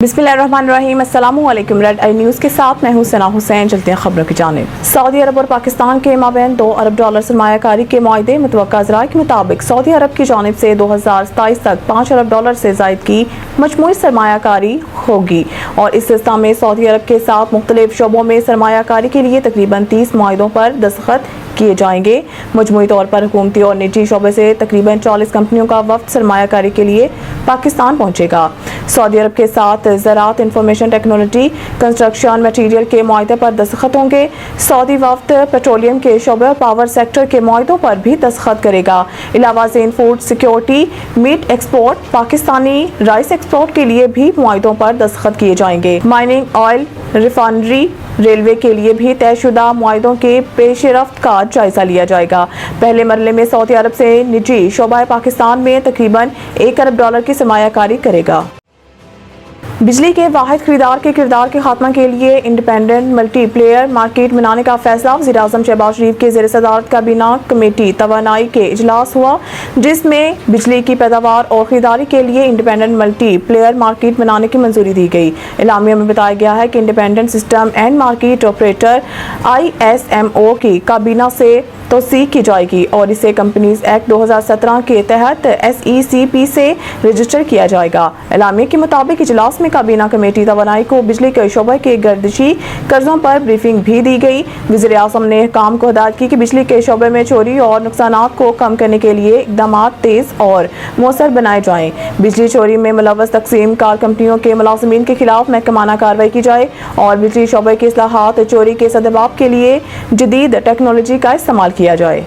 बिस्मिल्लाहिर्रहमानिर्रहीम, अस्सलामुअलैकुम। Red I news के साथ मैं हूं सना हुसैन। चलते हैं खबरों की जानिब। सऊदी अरब और पाकिस्तान के माबैन $2 अरब सरमायाकारी के मुआहदे। मुतवक्का ज़राए के मुताबिक सऊदी अरब की जानिब से 2027 तक $5 अरब से ज़ायद की मजमूई सरमायाकारी होगी और इस सिलसिले में सऊदी अरब के साथ मुख्तलिफ शोबों में सरमायाकारी के लिए तकरीबन 30 मुआहदों पर दस्तखत किए जाएंगे। मजमूई तौर पर हुकूमती और निजी शोबे से तकरीबन 40 कंपनियों का वफ्द सरमायाकारी के लिए पाकिस्तान पहुंचेगा। सऊदी अरब के साथ ज़राअत, इंफॉर्मेशन टेक्नोलॉजी, कंस्ट्रक्शन मटीरियल के मुआहदे पर दस्तखत होंगे। सऊदी वफ्द पेट्रोलियम के शोबे और पावर सेक्टर के मुआहदों पर भी दस्तखत करेगा। अलावा ज़ेन food security, meat export, Pakistani rice export के लिए भी मुआहदों पर दस्तखत किए जाएंगे। माइनिंग, ऑयल, रिफाइनरी, रेलवे के लिए भी तयशुदा मुआहदों के पेशरफ्त का जायजा लिया जाएगा। पहले मरहले में सऊदी अरब से निजी शोबा पाकिस्तान में तकरीबन $1 अरब की सरमायाकारी करेगा। बिजली के वाहिद खरीदार के किरदार के खात्मा के लिए इंडिपेंडेंट मल्टीप्लेयर मार्केट बनाने का फैसला। वज़ीर-ए-आज़म शहबाज शरीफ के ज़ेर सदारत काबीना कमेटी तवानाई के इजलास हुआ, जिसमें बिजली की पैदावार और खरीदारी के लिए इंडिपेंडेंट मल्टीप्लेयर मार्केट बनाने की मंजूरी दी गई। एलामिया में बताया गया है कि independent system and market operator ISMO की काबीना से तोसी की जाएगी और इसे कंपनीज एक्ट 2017 के तहत SECP से रजिस्टर किया जाएगा। एलामिया के मुताबिक इजलास में काबीना कमेटी तवानाई को बिजली के शोबे के गर्दिशी कर्जों पर ब्रीफिंग भी दी गई। वज़ीर-ए-आज़म ने काम को हिदायत की कि बिजली के शोबे में चोरी और नुकसानात को कम करने के लिए इक़दाम तेज और मौसर बनाए जाएं। बिजली चोरी में मुलव्वस तकसीम कार कंपनियों के मुलाजिमीन के खिलाफ महकमाना कार्रवाई की जाए और बिजली शोबे के इस्लाहात चोरी के सद्दबाब के लिए जदीद टेक्नोलॉजी का इस्तेमाल किया जाए।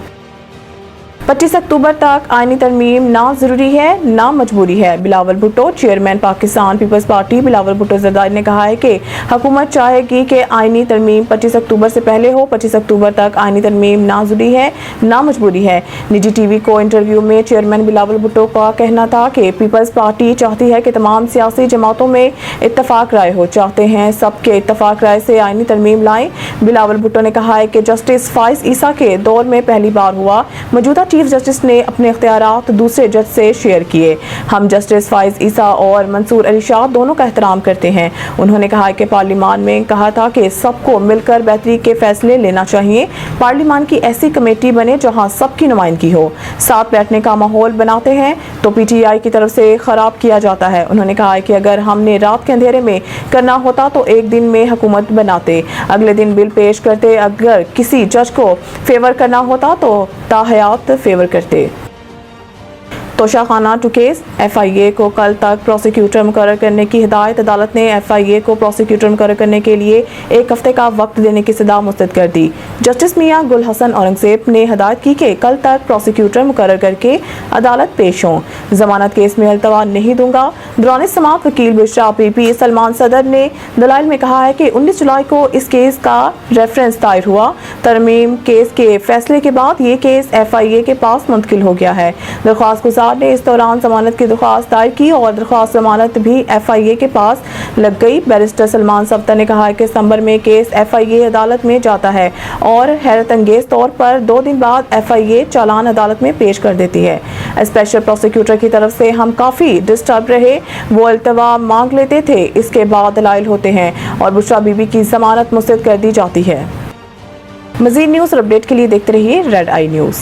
25 अक्टूबर तक आईनी तरमीम ना जरूरी है ना मजबूरी है। बिलावल भुट्टो, चेयरमैन पाकिस्तान पीपल्स पार्टी बिलावल भुट्टो जरदारी ने कहा है कि हुकूमत चाहेगी कि आईनी तरमीम 25 अक्टूबर से पहले हो। 25 अक्टूबर तक आईनी तरमीम ना जरूरी है ना मजबूरी है। निजी TV को इंटरव्यू में चेयरमैन बिलावल भुट्टो का कहना था कि पीपल्स पार्टी चाहती है कि तमाम सियासी जमातों में इत्तफाक राय हो, चाहते हैं सबके इत्तफाक राय से आईनी तरमीम लाएं। बिलावल भुट्टो ने कहा है कि जस्टिस फाइज ईसा के दौर में पहली बार हुआ। मौजूदा चीफ जस्टिस ने अपने इख्तियारात दूसरे जज से शेयर किए। हम जस्टिस फाइज ईसा और मंसूर अली शाह दोनों का एहतराम करते हैं। उन्होंने कहा कि पार्लियामान में कहा था कि सबको मिलकर बेहतरी के फैसले लेना चाहिए। पार्लियामान की ऐसी कमेटी बने जहां सबकी नुमाइंदगी हो। साथ बैठने का माहौल बनाते हैं तो PTI की तरफ से खराब किया जाता है। उन्होंने कहा कि अगर हमने रात के अंधेरे में करना होता तो एक दिन में हुकूमत बनाते, अगले दिन बिल पेश करते। अगर किसी जज को फेवर करना होता तो ताहयात फेवर करते। तोशाखाना टू केस FIA को कल तक प्रोसिक्यूटर मुकर्रर करने की हिदायत। अदालत ने FIA को प्रोसिक्यूटर मुकर्रर करने के लिए 1 हफ्ते का वक्त देने की सदा मुस्तरद कर दी। जस्टिस मियां गुल हसन औरंगजेब ने हिदायत की कि कल तक प्रोसिक्यूटर मुकर्रर करके अदालत पेश हों। जमानत केस में अल्तवा नहीं दूंगा। दौरान समाअत वकील बुशरा PP सलमान सदर ने दलाइल में कहा है कि 19 जुलाई को इस केस का रेफरेंस दायर हुआ। तरमीम केस के फैसले के बाद ये केस FIA के पास मुंतकिल हो गया है। दरख्वास्त गुजार ने इस दौरान जमानत की दरख्वास्त दायर की और दरख्वास्त जमानत भी FIA के पास लग गई। बैरिस्टर सलमान सफ्तर ने कहा है कि सितंबर में केस FIA अदालत में जाता है और हैरत अंगेज तौर पर 2 दिन बाद FIA चालान अदालत में पेश कर देती है। स्पेशल प्रोसिक्यूटर की तरफ से हम काफ़ी डिस्टर्ब रहे, वो अल्तवा मांग लेते थे, इसके बाद दलाइल होते हैं और बुशरा बीबी की जमानत मुस्तरद कर दी जाती है। मज़ीद न्यूज़ और अपडेट के लिए देखते रहिए रेड आई न्यूज़।